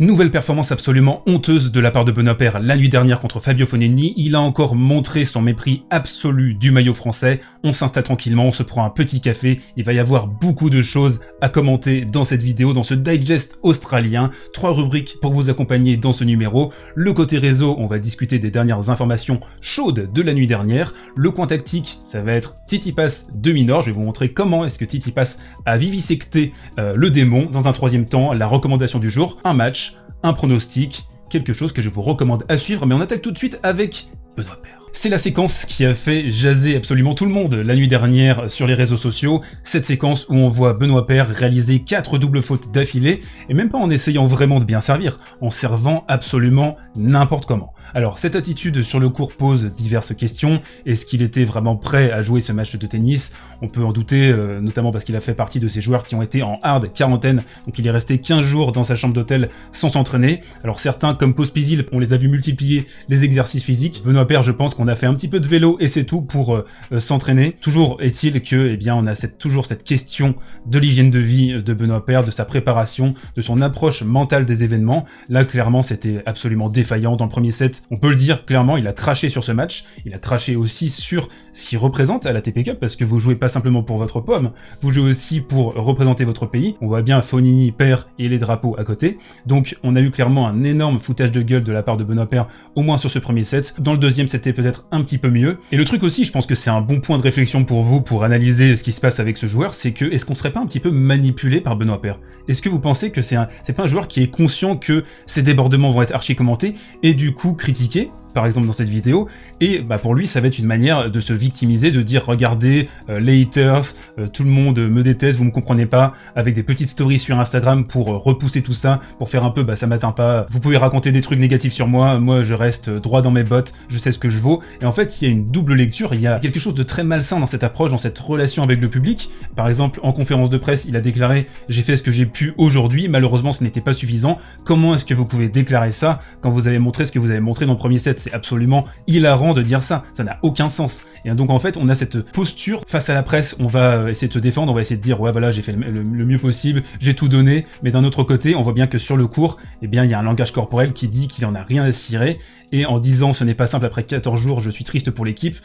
Nouvelle performance absolument honteuse de la part de Benoît Paire la nuit dernière contre Fabio Fognini. Il a encore montré son mépris absolu du maillot français. On s'installe tranquillement, on se prend un petit café. Il va y avoir beaucoup de choses à commenter dans cette vidéo, dans ce digest australien. 3 rubriques pour vous accompagner dans ce numéro. Le côté réseau, on va discuter des dernières informations chaudes de la nuit dernière. Le coin tactique, ça va être Tsitsipas de Minor. Je vais vous montrer comment est-ce que Tsitsipas a vivisecté le démon. Dans un troisième temps, la recommandation du jour, un match, un pronostic, quelque chose que je vous recommande à suivre, mais on attaque tout de suite avec Benoît Paire. C'est la séquence qui a fait jaser absolument tout le monde la nuit dernière sur les réseaux sociaux, cette séquence où on voit Benoît Paire réaliser 4 doubles fautes d'affilée, et même pas en essayant vraiment de bien servir, en servant absolument n'importe comment. Alors cette attitude sur le court pose diverses questions. Est-ce qu'il était vraiment prêt à jouer ce match de tennis? On peut en douter, notamment parce qu'il a fait partie de ces joueurs qui ont été en hard quarantaine, donc il est resté 15 jours dans sa chambre d'hôtel sans s'entraîner. Alors certains, comme Pospisil, on les a vus multiplier les exercices physiques. Benoît Paire, je pense qu'on a fait un petit peu de vélo et c'est tout pour s'entraîner. Toujours est-il que, eh bien, on a toujours cette question de l'hygiène de vie de Benoît Paire, de sa préparation, de son approche mentale des événements. Là, clairement, c'était absolument défaillant. Dans le premier set, on peut le dire, clairement, il a craché sur ce match. Il a craché aussi sur ce qu'il représente à la ATP Cup, parce que vous jouez pas simplement pour votre pomme, vous jouez aussi pour représenter votre pays. On voit bien Fognini, Paire et les drapeaux à côté. Donc, on a eu clairement un énorme foutage de gueule de la part de Benoît Paire, au moins sur ce premier set. Dans le deuxième, c'était peut-être un petit peu mieux. Et le truc aussi, je pense que c'est un bon point de réflexion pour vous, pour analyser ce qui se passe avec ce joueur, c'est que, est-ce qu'on serait pas un petit peu manipulé par Benoît Paire? Est-ce que vous pensez que c'est pas un joueur qui est conscient que ces débordements vont être archi commentés, et du coup critiqués, par exemple dans cette vidéo, et bah pour lui ça va être une manière de se victimiser, de dire regardez, les haters, tout le monde me déteste, vous me comprenez pas, avec des petites stories sur Instagram pour repousser tout ça, pour faire un peu bah ça m'atteint pas, vous pouvez raconter des trucs négatifs sur moi, moi je reste droit dans mes bottes, je sais ce que je vaux. Et en fait il y a une double lecture, il y a quelque chose de très malsain dans cette approche, dans cette relation avec le public. Par exemple en conférence de presse il a déclaré j'ai fait ce que j'ai pu aujourd'hui, malheureusement ce n'était pas suffisant. Comment est-ce que vous pouvez déclarer ça quand vous avez montré ce que vous avez montré dans le premier set? C'est absolument hilarant de dire ça n'a aucun sens. Et donc en fait on a cette posture face à la presse, on va essayer de se défendre, on va essayer de dire ouais voilà j'ai fait le mieux possible, j'ai tout donné, mais d'un autre côté on voit bien que sur le court, eh bien il y a un langage corporel qui dit qu'il en a rien à cirer, et en disant ce n'est pas simple après 14 jours, je suis triste pour l'équipe,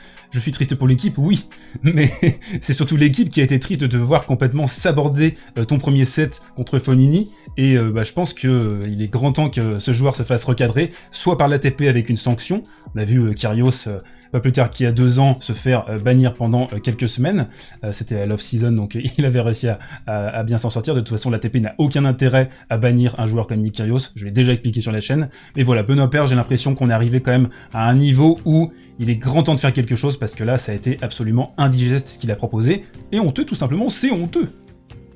oui, mais c'est surtout l'équipe qui a été triste de te voir complètement saborder ton premier set contre Fognini, et je pense que il est grand temps que ce joueur se fasse recadrer, soit par l'ATP avec une sanction. On a vu Kyrgios, pas plus tard qu'il y a 2 ans, se faire bannir pendant quelques semaines. C'était à l'off-season, donc il avait réussi à bien s'en sortir. De toute façon, l'ATP n'a aucun intérêt à bannir un joueur comme Nick Kyrgios. Je l'ai déjà expliqué sur la chaîne. Mais voilà, Benoît Paire, j'ai l'impression qu'on est arrivé quand même à un niveau où il est grand temps de faire quelque chose, parce que là, ça a été absolument indigeste ce qu'il a proposé. Et honteux, tout simplement, c'est honteux.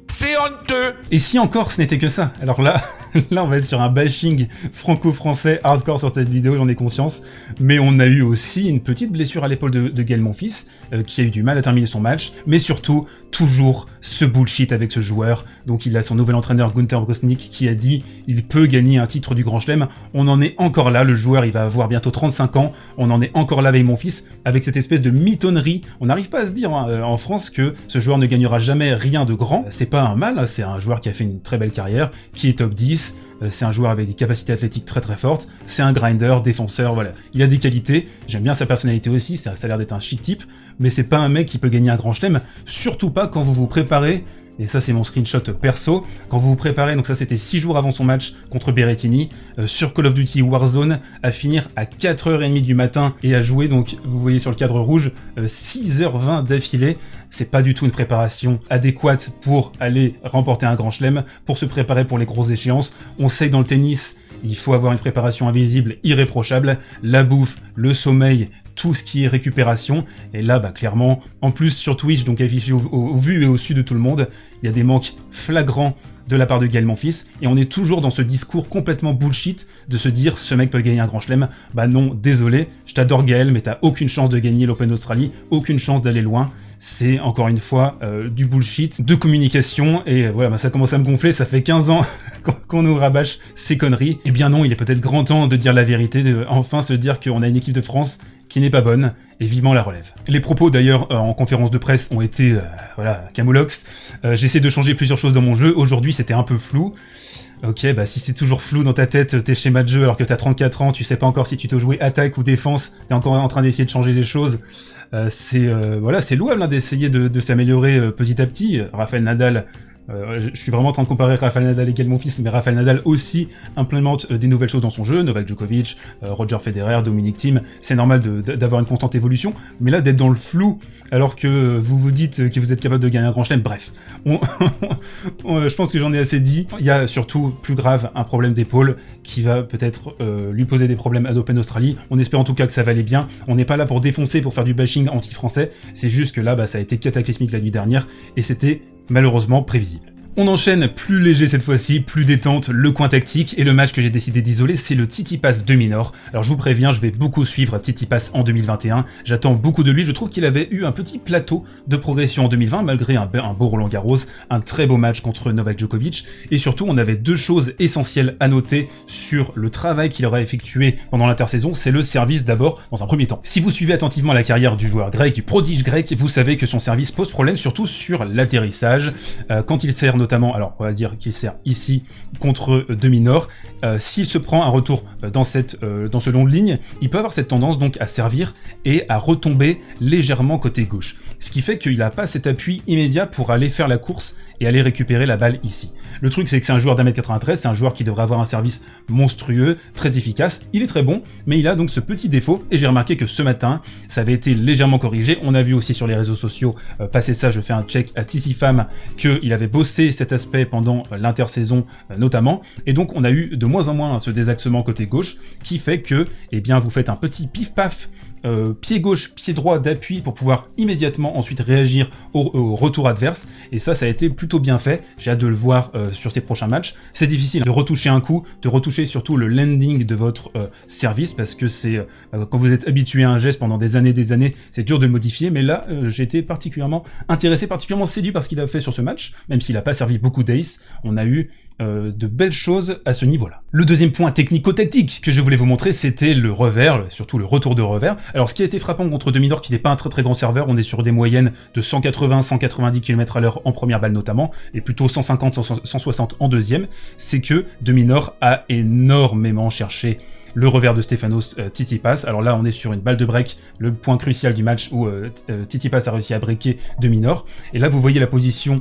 C'est honteux! Et si encore ce n'était que ça, alors là, on va être sur un bashing franco-français hardcore sur cette vidéo, j'en ai conscience, mais on a eu aussi une petite blessure à l'épaule de Gaël Monfils, qui a eu du mal à terminer son match, mais surtout, toujours ce bullshit avec ce joueur. Donc il a son nouvel entraîneur Günther Bosnick qui a dit il peut gagner un titre du Grand Chelem. On en est encore là, le joueur il va avoir bientôt 35 ans, on en est encore là avec Monfils, avec cette espèce de mitonnerie. On n'arrive pas à se dire en France que ce joueur ne gagnera jamais rien de grand. C'est pas un mal, c'est un joueur qui a fait une très belle carrière, qui est top 10, c'est un joueur avec des capacités athlétiques très très fortes, c'est un grinder, défenseur, voilà. Il a des qualités, j'aime bien sa personnalité aussi, ça a l'air d'être un chic type, mais c'est pas un mec qui peut gagner un Grand Chelem, surtout pas quand vous vous préparez. Et ça c'est mon screenshot perso, quand vous vous préparez, donc ça c'était 6 jours avant son match contre Berrettini, sur Call of Duty Warzone, à finir à 4h30 du matin et à jouer, donc vous voyez sur le cadre rouge, 6h20 d'affilée. C'est pas du tout une préparation adéquate pour aller remporter un Grand Chelem, pour se préparer pour les grosses échéances. On sait que dans le tennis, il faut avoir une préparation invisible, irréprochable, la bouffe, le sommeil, tout ce qui est récupération, et là clairement, en plus sur Twitch, donc affiché au vu et au su de tout le monde, il y a des manques flagrants de la part de Gaël Monfils, et on est toujours dans ce discours complètement bullshit de se dire ce mec peut gagner un Grand Chelem. Bah non, désolé, je t'adore Gaël, mais t'as aucune chance de gagner l'Open d'Australie, aucune chance d'aller loin. C'est encore une fois du bullshit, de communication, et voilà, ça commence à me gonfler, ça fait 15 ans qu'on nous rabâche ces conneries. Eh bien non, il est peut-être grand temps de dire la vérité, de enfin se dire qu'on a une équipe de France qui n'est pas bonne, et vivement la relève. Les propos d'ailleurs en conférence de presse ont été, camoulox. J'essaie de changer plusieurs choses dans mon jeu, aujourd'hui c'était un peu flou. Ok, bah si c'est toujours flou dans ta tête tes schémas de jeu alors que t'as 34 ans, tu sais pas encore si tu dois jouer attaque ou défense, t'es encore en train d'essayer de changer les choses, voilà, c'est louable hein, d'essayer de s'améliorer petit à petit. Rafael Nadal, je suis vraiment en train de comparer Rafael Nadal et mon fils, mais Rafael Nadal aussi implémente des nouvelles choses dans son jeu, Novak Djokovic, Roger Federer, Dominic Thiem, c'est normal d'avoir une constante évolution, mais là d'être dans le flou alors que vous vous dites que vous êtes capable de gagner un grand chelem, bref, je pense que j'en ai assez dit. Il y a surtout, plus grave, un problème d'épaule qui va peut-être lui poser des problèmes à l'Open Australie, on espère en tout cas que ça va aller bien, on n'est pas là pour défoncer, pour faire du bashing anti-français, c'est juste que là bah, ça a été cataclysmique la nuit dernière, et c'était malheureusement prévisible. On enchaîne plus léger cette fois-ci, plus détente, le coin tactique, et le match que j'ai décidé d'isoler, c'est le Tsitsipas de Minor. Alors je vous préviens, je vais beaucoup suivre Tsitsipas en 2021, j'attends beaucoup de lui, je trouve qu'il avait eu un petit plateau de progression en 2020, malgré un beau Roland Garros, un très beau match contre Novak Djokovic, et surtout on avait deux choses essentielles à noter sur le travail qu'il aura effectué pendant l'intersaison, c'est le service d'abord, dans un premier temps. Si vous suivez attentivement la carrière du joueur grec, du prodige grec, vous savez que son service pose problème surtout sur l'atterrissage, quand il sert notamment, alors on va dire qu'il sert ici contre de Minor, s'il se prend un retour dans ce long de ligne, il peut avoir cette tendance donc à servir et à retomber légèrement côté gauche. Ce qui fait qu'il n'a pas cet appui immédiat pour aller faire la course et aller récupérer la balle ici. Le truc c'est que c'est un joueur d'1m93, c'est un joueur qui devrait avoir un service monstrueux, très efficace, il est très bon, mais il a donc ce petit défaut, et j'ai remarqué que ce matin, ça avait été légèrement corrigé, on a vu aussi sur les réseaux sociaux, passer ça, je fais un check à Tissyfam, qu'il avait bossé cet aspect pendant l'intersaison notamment, et donc on a eu de moins en moins ce désaxement côté gauche, qui fait que, eh bien, vous faites un petit pif-paf, pied gauche, pied droit d'appui pour pouvoir immédiatement ensuite réagir au retour adverse, et ça a été plutôt bien fait, j'ai hâte de le voir sur ces prochains matchs. C'est difficile de retoucher un coup, de retoucher surtout le landing de votre service, parce que c'est quand vous êtes habitué à un geste pendant des années, c'est dur de le modifier, mais là j'ai été particulièrement intéressé, particulièrement séduit par ce qu'il a fait sur ce match, même s'il n'a pas servi beaucoup d'ace, on a eu de belles choses à ce niveau-là. Le deuxième point technico-tactique que je voulais vous montrer, c'était le revers, surtout le retour de revers. Alors ce qui a été frappant contre de Minor, qui n'est pas un très grand serveur, on est sur des moyennes de 180-190 km/h en première balle notamment, et plutôt 150-160 en deuxième, c'est que de Minor a énormément cherché le revers de Stefanos Tsitsipas. Alors là on est sur une balle de break, le point crucial du match où Tsitsipas a réussi à breaker de Minor, et là vous voyez la position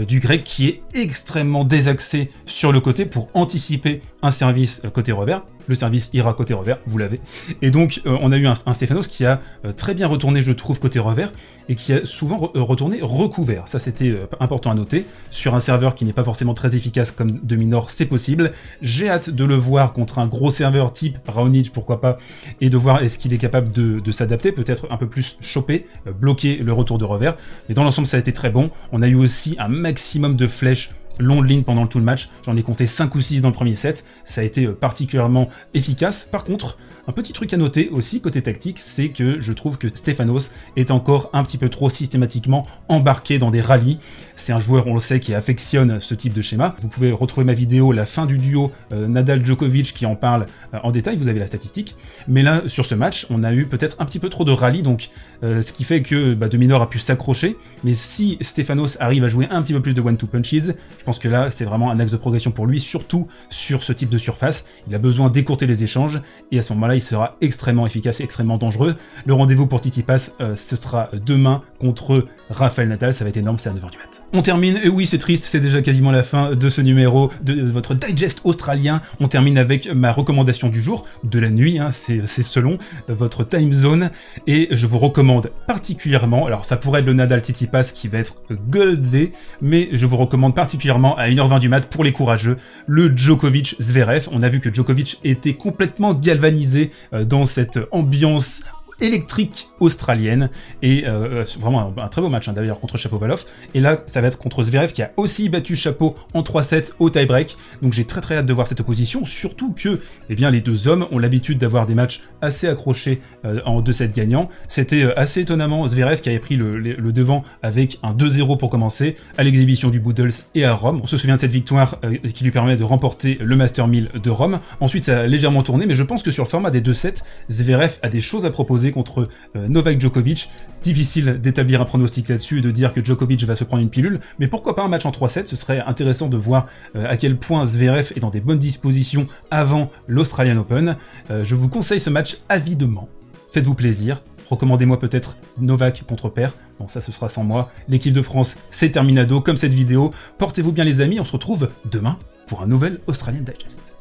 du grec qui est extrêmement désaxé sur le côté pour anticiper un service côté revers. Le service ira côté revers, vous l'avez. Et donc on a eu un Stefanos qui a très bien retourné, je trouve, côté revers, et qui a souvent retourné recouvert. Ça c'était important à noter. Sur un serveur qui n'est pas forcément très efficace comme de Minor, c'est possible. J'ai hâte de le voir contre un gros serveur type Raonic, pourquoi pas, et de voir est-ce qu'il est capable de s'adapter, peut-être un peu plus choper, bloquer le retour de revers. Mais dans l'ensemble ça a été très bon. On a eu aussi un maximum de flèches long de ligne pendant tout le match, j'en ai compté 5 ou 6 dans le premier set, ça a été particulièrement efficace. Par contre, un petit truc à noter aussi côté tactique, c'est que je trouve que Stefanos est encore un petit peu trop systématiquement embarqué dans des rallyes. C'est un joueur, on le sait, qui affectionne ce type de schéma. Vous pouvez retrouver ma vidéo, la fin du duo Nadal-Djokovic, qui en parle en détail, vous avez la statistique. Mais là, sur ce match, on a eu peut-être un petit peu trop de rallyes, donc ce qui fait que de Minor a pu s'accrocher. Mais si Stefanos arrive à jouer un petit peu plus de one-two punches, je pense que là, c'est vraiment un axe de progression pour lui, surtout sur ce type de surface. Il a besoin d'écourter les échanges, et à ce moment-là, il sera extrêmement efficace et extrêmement dangereux. Le rendez-vous pour Tsitsipas, ce sera demain contre Rafael Nadal, ça va être énorme, c'est à 9h du mat. On termine, et oui c'est triste, c'est déjà quasiment la fin de ce numéro de votre digest australien. On termine avec ma recommandation du jour, de la nuit, hein, c'est selon votre time zone, et je vous recommande particulièrement, alors ça pourrait être le Nadal Tsitsipas qui va être goldé, mais je vous recommande particulièrement à 1h20 du mat pour les courageux, le Djokovic Zverev. On a vu que Djokovic était complètement galvanisé dans cette ambiance électrique australienne, et vraiment un très beau match d'ailleurs contre Shapovalov, et là ça va être contre Zverev qui a aussi battu Chapo en 3-7 au tie-break, donc j'ai très hâte de voir cette opposition, surtout que les deux hommes ont l'habitude d'avoir des matchs assez accrochés en 2-7 gagnants. C'était assez étonnamment Zverev qui avait pris le devant avec un 2-0 pour commencer, à l'exhibition du Boodles et à Rome. On se souvient de cette victoire qui lui permet de remporter le Master 1000 de Rome. Ensuite ça a légèrement tourné, mais je pense que sur le format des 2-7, Zverev a des choses à proposer s'opposer contre Novak Djokovic. Difficile d'établir un pronostic là-dessus et de dire que Djokovic va se prendre une pilule, mais pourquoi pas un match en 3-7, ce serait intéressant de voir à quel point Zverev est dans des bonnes dispositions avant l'Australian Open. Je vous conseille ce match avidement. Faites-vous plaisir. Recommandez-moi peut-être Novak contre Paire. Non, ça ce sera sans moi. L'équipe de France, c'est terminado, comme cette vidéo. Portez-vous bien les amis, on se retrouve demain pour un nouvel Australian Digest.